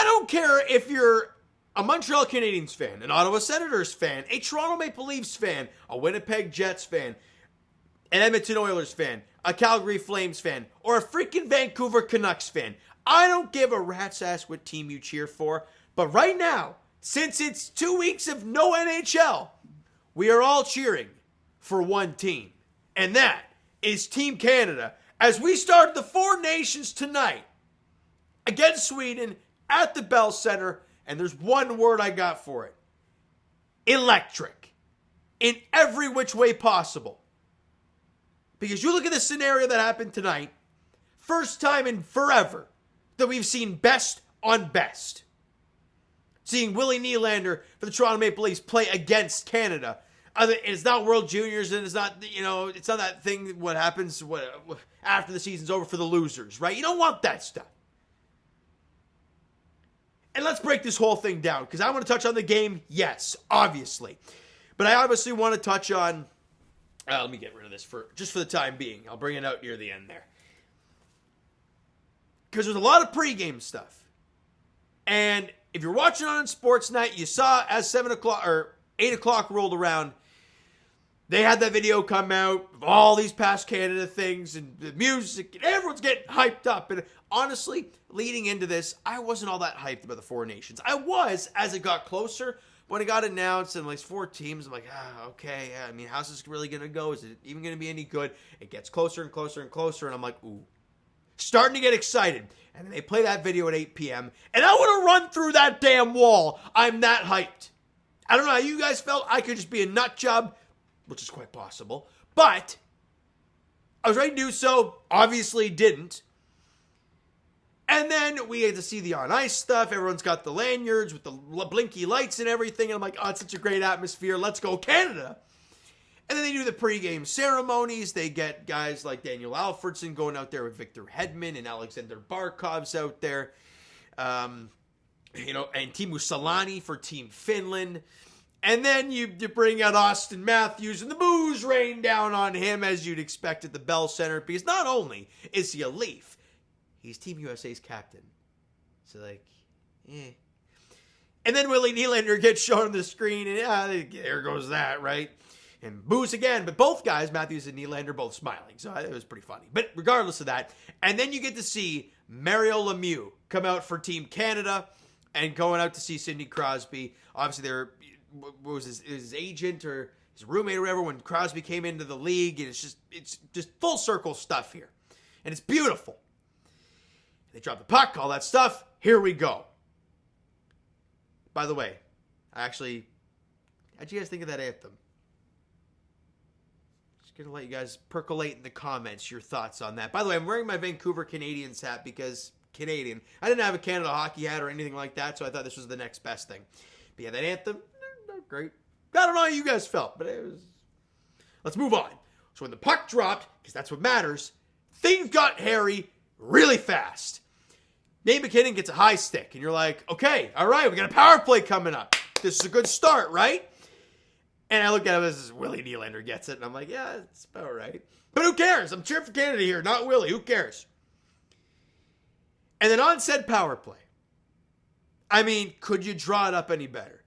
I don't care if you're a Montreal Canadiens fan, an Ottawa Senators fan, a Toronto Maple Leafs fan, a Winnipeg Jets fan, an Edmonton Oilers fan, a Calgary Flames fan, or a freaking Vancouver Canucks fan. I don't give a rat's ass what team you cheer for. But right now, since it's 2 weeks of no NHL, we are all cheering for one team. And that is Team Canada. As we start the Four Nations tonight against Sweden at the Bell Center. And there's one word I got for it. Electric. In every which way possible. Because you look at the scenario that happened tonight. First time in forever that we've seen best on best. Seeing Willie Nylander for the Toronto Maple Leafs play against Canada. It's not World Juniors, and it's not, it's not that thing, what happens after the season's over for the losers, right? You don't want that stuff. And let's break this whole thing down, because I want to touch on the game, yes, obviously. But I obviously want to touch on, let me get rid of this for the time being. I'll bring it out near the end there. Because there's a lot of pregame stuff. And if you're watching on Sportsnet, you saw as 7 o'clock or 8 o'clock rolled around, they had that video come out of all these past Canada things and the music, and everyone's getting hyped up. And honestly, leading into this, I wasn't all that hyped about the Four Nations. I was as it got closer. When it got announced and like 4 teams, I'm like, okay, yeah, I mean, how's this really going to go? Is it even going to be any good? It gets closer and closer and closer, and I'm like, ooh. Starting to get excited. And then they play that video at 8 p.m. And I want to run through that damn wall. I'm that hyped. I don't know how you guys felt. I could just be a nut job, which is quite possible. But I was ready to do so. Obviously didn't. And then we had to see the on-ice stuff. Everyone's got the lanyards with the blinky lights and everything. And I'm like, oh, it's such a great atmosphere. Let's go Canada. And then they do the pregame ceremonies. They get guys like Daniel Alfredson going out there with Victor Hedman and Alexander Barkov's out there. And Teemu Selanne for Team Finland. And then you bring out Austin Matthews and the boos rain down on him as you'd expect at the Bell Center. Because not only is he a Leaf, he's Team USA's captain. So And then Willie Nylander gets shown on the screen and there goes that, right? And boos again, but both guys, Matthews and Nylander, both smiling. So it was pretty funny. But regardless of that, and then you get to see Mario Lemieux come out for Team Canada and going out to see Sidney Crosby. Obviously, what was his agent or his roommate or whatever when Crosby came into the league. And it's just full circle stuff here. And it's beautiful. They drop the puck, all that stuff. Here we go. By the way, how'd you guys think of that anthem? Going to let you guys percolate in the comments your thoughts on that. By the way, I'm wearing my Vancouver Canadiens hat because Canadian. I didn't have a Canada hockey hat or anything like that, so I thought this was the next best thing. But yeah, that anthem, not great. I don't know how you guys felt, but it was... Let's move on. So when the puck dropped, because that's what matters, things got hairy really fast. Nate McKinnon gets a high stick, and you're like, okay, all right, we got a power play coming up. This is a good start, right? And I look at him as Willie Nylander gets it, and I'm like, yeah, it's about right. But who cares? I'm cheering for Canada here, not Willie. Who cares? And then on said power play, I mean, could you draw it up any better?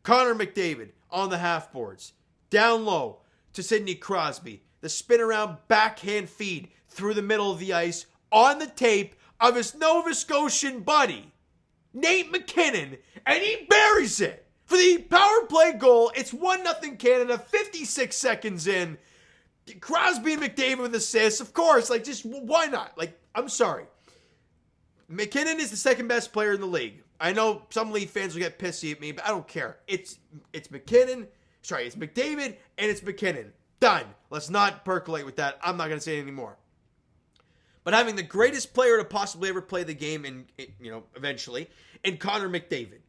Connor McDavid on the half boards, down low to Sidney Crosby, the spin around backhand feed through the middle of the ice on the tape of his Nova Scotian buddy, Nate McKinnon, and he buries it. For the power play goal, it's 1-0 Canada, 56 seconds in. Crosby and McDavid with assists. Of course, why not? I'm sorry. McKinnon is the second best player in the league. I know some Leaf fans will get pissy at me, but I don't care. It's McKinnon. Sorry, it's McDavid and it's McKinnon. Done. Let's not percolate with that. I'm not going to say it anymore. But having the greatest player to possibly ever play the game, eventually, in Connor McDavid.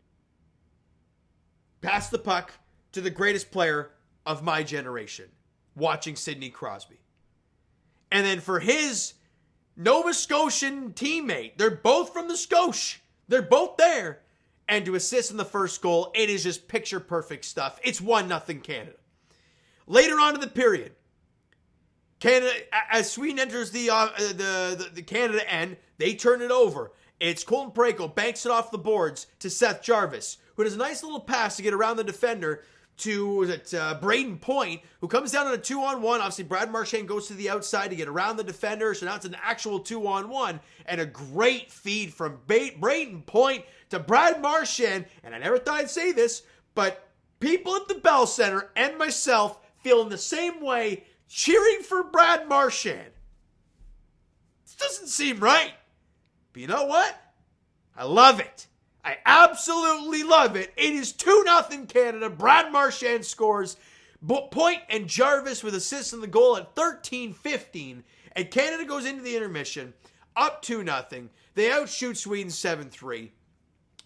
Pass the puck to the greatest player of my generation, watching Sidney Crosby. And then for his Nova Scotian teammate, they're both from the Scotia. They're both there. And to assist in the first goal, it is just picture perfect stuff. It's 1-0 Canada. Later on in the period, Canada, as Sweden enters the Canada end, they turn it over. It's Colton Parayko banks it off the boards to Seth Jarvis, who does a nice little pass to get around the defender to Braden Point, who comes down on a 2-on-1. Obviously, Brad Marchand goes to the outside to get around the defender, so now it's an actual 2-on-1, and a great feed from Braden Point to Brad Marchand. And I never thought I'd say this, but people at the Bell Center and myself feeling the same way, cheering for Brad Marchand. This doesn't seem right. But you know what? I love it. I absolutely love it. It is 2-0 Canada. Brad Marchand scores. Point and Jarvis with assists in the goal at 13-15. And Canada goes into the intermission up 2-0. They outshoot Sweden 7-3.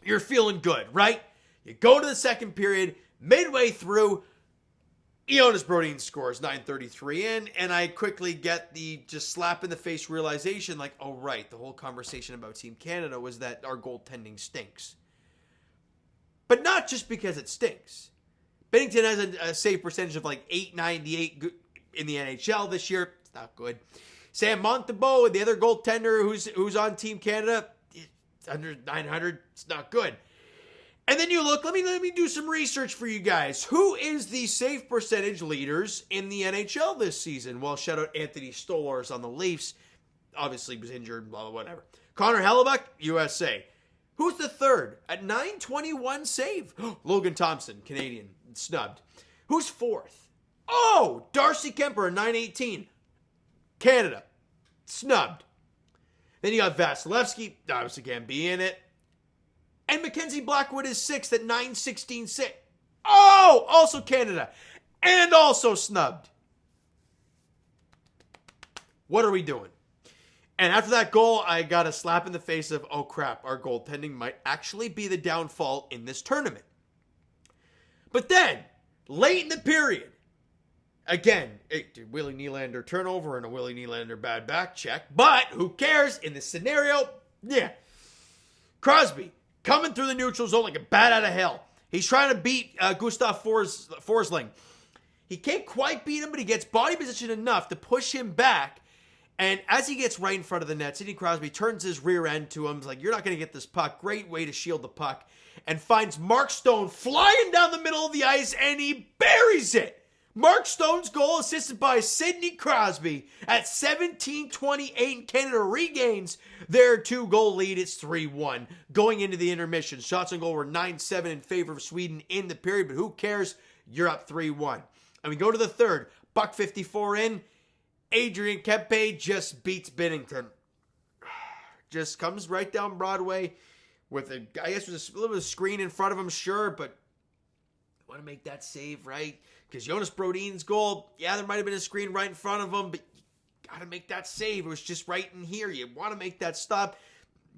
You're feeling good, right? You go to the second period. Midway through, Jonas Brodin scores 9:33 in, and I quickly get the just slap in the face realization like, oh right, the whole conversation about Team Canada was that our goaltending stinks. But not just because it stinks. Binnington has a save percentage of like .898 in the NHL this year. It's not good. Sam Montembeault, the other goaltender who's on Team Canada, under 900. It's not good. And then you look, let me do some research for you guys. Who is the save percentage leaders in the NHL this season? Well, shout out Anthony Stolarz on the Leafs. Obviously was injured, blah, blah, whatever. Connor Hellebuck, USA. Who's the third? At 921 save. Logan Thompson, Canadian, snubbed. Who's fourth? Oh, Darcy Kemper, 918. Canada, snubbed. Then you got Vasilevsky, obviously can't be in it. And Mackenzie Blackwood is sixth at 916.6. Oh, also Canada. And also snubbed. What are we doing? And after that goal, I got a slap in the face of, oh crap, our goaltending might actually be the downfall in this tournament. But then, late in the period, again, Willie Nylander turnover and a Willie Nylander bad back check. But who cares in this scenario? Yeah. Crosby coming through the neutral zone like a bat out of hell. He's trying to beat Gustav Forsling. He can't quite beat him, but he gets body position enough to push him back. And as he gets right in front of the net, Sidney Crosby turns his rear end to him. He's like, you're not going to get this puck. Great way to shield the puck. And finds Mark Stone flying down the middle of the ice, and he buries it. Mark Stone's goal, assisted by Sidney Crosby at 17:28. Canada regains their 2-goal lead. It's 3-1 going into the intermission. Shots on goal were 9-7 in favor of Sweden in the period, but who cares? You're up 3-1. And we go to the third. Buck 54 in. Adrian Kempe just beats Binnington. Just comes right down Broadway with a, I guess there's a little bit of screen in front of him, sure, but want to make that save, right? Because Jonas Brodin's goal, yeah, there might have been a screen right in front of him, but you got to make that save. It was just right in here. You want to make that stop.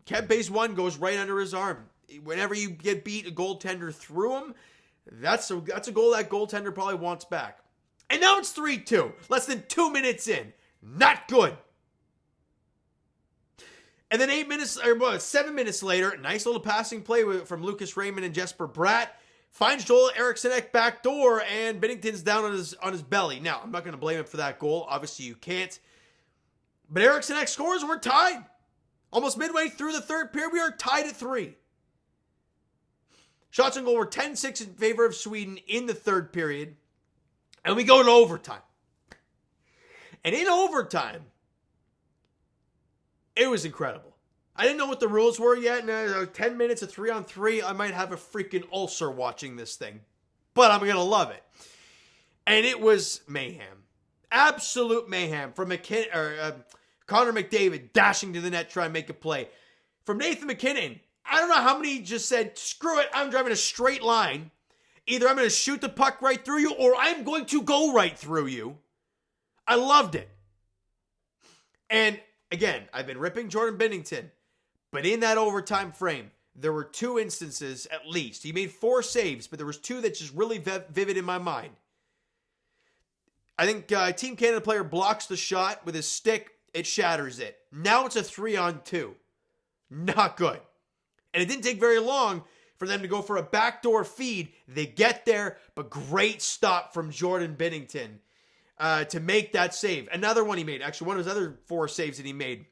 Kempe's one goes right under his arm. Whenever you get beat, a goaltender through him, that's a goal that goaltender probably wants back. And now it's 3-2. Less than 2 minutes in. Not good. And then 7 minutes later, nice little passing play from Lucas Raymond and Jesper Bratt. Finds Joel Eriksson back door, and Binnington's down on his belly. Now, I'm not going to blame him for that goal. Obviously, you can't. But Eriksson scores, and we're tied. Almost midway through the third period, we are tied at 3. Shots on goal were 10-6 in favor of Sweden in the third period. And we go to overtime. And in overtime, it was incredible. I didn't know what the rules were yet. 10 minutes of 3-on-3. I might have a freaking ulcer watching this thing. But I'm going to love it. And it was mayhem. Absolute mayhem. From Connor McDavid dashing to the net trying to make a play. From Nathan McKinnon. I don't know how many just said, screw it, I'm driving a straight line. Either I'm going to shoot the puck right through you or I'm going to go right through you. I loved it. And again, I've been ripping Jordan Binnington. But in that overtime frame, there were 2 instances at least. He made 4 saves, but there was 2 that just really vivid in my mind. I think Team Canada player blocks the shot with his stick. It shatters it. Now it's a 3-on-2. Not good. And it didn't take very long for them to go for a backdoor feed. They get there, but great stop from Jordan Binnington to make that save. Another one he made. Actually, one of his other 4 saves that he made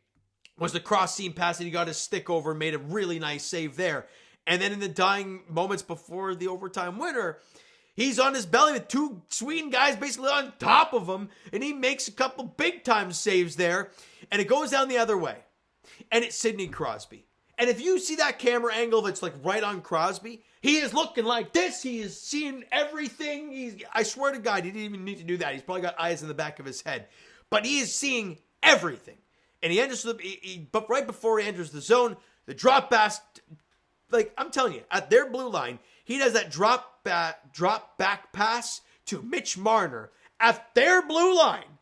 was the cross seam pass that he got his stick over and made a really nice save there. And then in the dying moments before the overtime winner, he's on his belly with two Sweden guys basically on top of him, and he makes a couple big-time saves there, and it goes down the other way. And it's Sidney Crosby. And if you see that camera angle that's like right on Crosby, he is looking like this. He is seeing everything. I swear to God, he didn't even need to do that. He's probably got eyes in the back of his head. But he is seeing everything. And he enters but right before he enters the zone, the drop pass, like I'm telling you, at their blue line, he does that drop back pass to Mitch Marner at their blue line.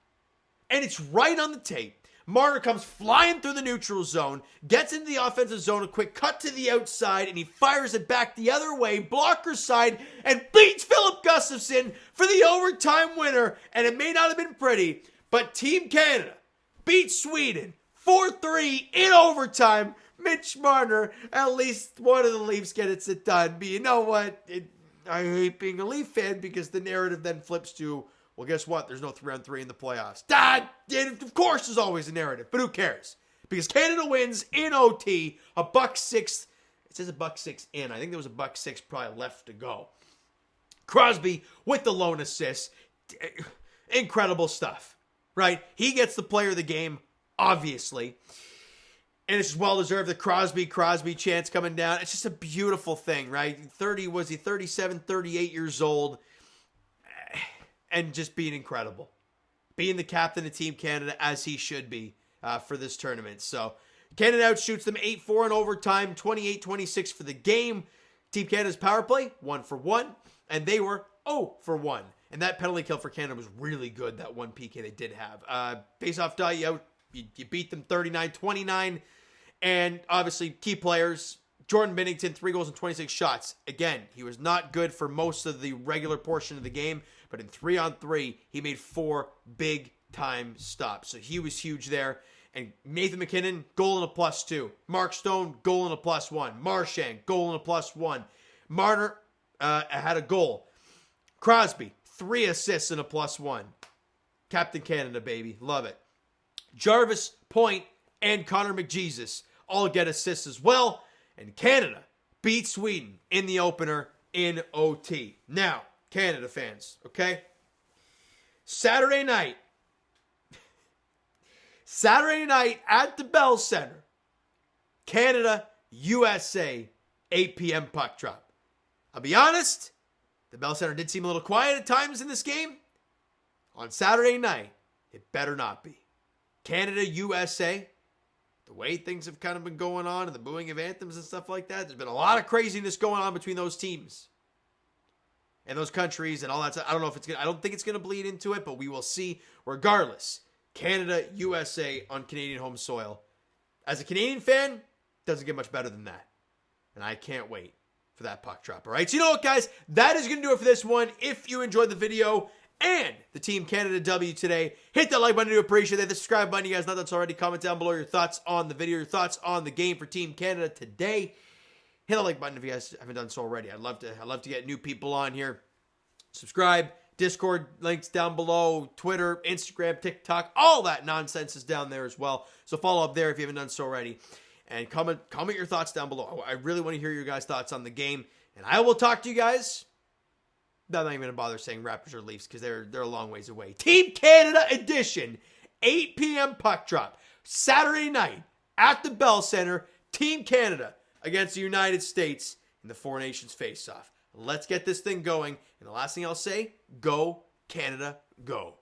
And it's right on the tape. Marner comes flying through the neutral zone, gets into the offensive zone, a quick cut to the outside, and he fires it back the other way, blocker side, and beats Philip Gustafsson for the overtime winner. And it may not have been pretty, but Team Canada beats Sweden 4-3 in overtime. Mitch Marner, at least one of the Leafs gets it done. But you know what? I hate being a Leaf fan because the narrative then flips to, well, guess what? There's no 3-on-3 in the playoffs. Of course there's always a narrative, but who cares? Because Canada wins in OT, a $1.06. It says a $1.06 in. I think there was a $1.06 probably left to go. Crosby with the lone assist. Incredible stuff, right? He gets the player of the game, obviously. And it's well-deserved, the Crosby chance coming down. It's just a beautiful thing, right? 37, 38 years old. And just being incredible. Being the captain of Team Canada as he should be for this tournament. So, Canada outshoots them 8-4 in overtime, 28-26 for the game. Team Canada's power play, 1-for-1. And they were 0-for-1. And that penalty kill for Canada was really good, that one PK they did have. Face-off die, you beat them 39-29. And obviously, key players, Jordan Binnington, 3 goals and 26 shots. Again, he was not good for most of the regular portion of the game, but in 3-on-3, he made 4 big-time stops. So he was huge there. And Nathan MacKinnon, goal and a +2. Mark Stone, goal and a +1. Marchand, goal and a +1. Marner had a goal. Crosby, 3 assists and a +1. Captain Canada, baby. Love it. Jarvis, Point, and Connor McJesus all get assists as well. And Canada beat Sweden in the opener in OT. Now, Canada fans, okay? Saturday night at the Bell Center, Canada, USA, 8 p.m. puck drop. I'll be honest, the Bell Center did seem a little quiet at times in this game. On Saturday night, it better not be. Canada, USA, the way things have kind of been going on and the booing of anthems and stuff like that, there's been a lot of craziness going on between those teams and those countries and all that stuff. I don't think it's gonna bleed into it, but we will see. Regardless, Canada, USA on Canadian home soil. As a Canadian fan, doesn't get much better than that. And I can't wait for that puck drop. All right, so you know what, guys? That is gonna do it for this one. If you enjoyed the video and the Team Canada W today, hit that like button to appreciate that. The subscribe button, you guys not done already. Comment down below your thoughts on the video, your thoughts on the game for Team Canada today. Hit the like button if you guys haven't done so already. I'd love to get new people on here. Subscribe, Discord links down below, Twitter, Instagram, TikTok, all that nonsense is down there as well. So follow up there if you haven't done so already. And comment your thoughts down below. I really want to hear your guys' thoughts on the game. And I will talk to you guys. I'm not even going to bother saying Raptors or Leafs because they're a long ways away. Team Canada edition, 8 p.m. puck drop. Saturday night at the Bell Center, Team Canada against the United States in the Four Nations face-off. Let's get this thing going. And the last thing I'll say, go Canada, go.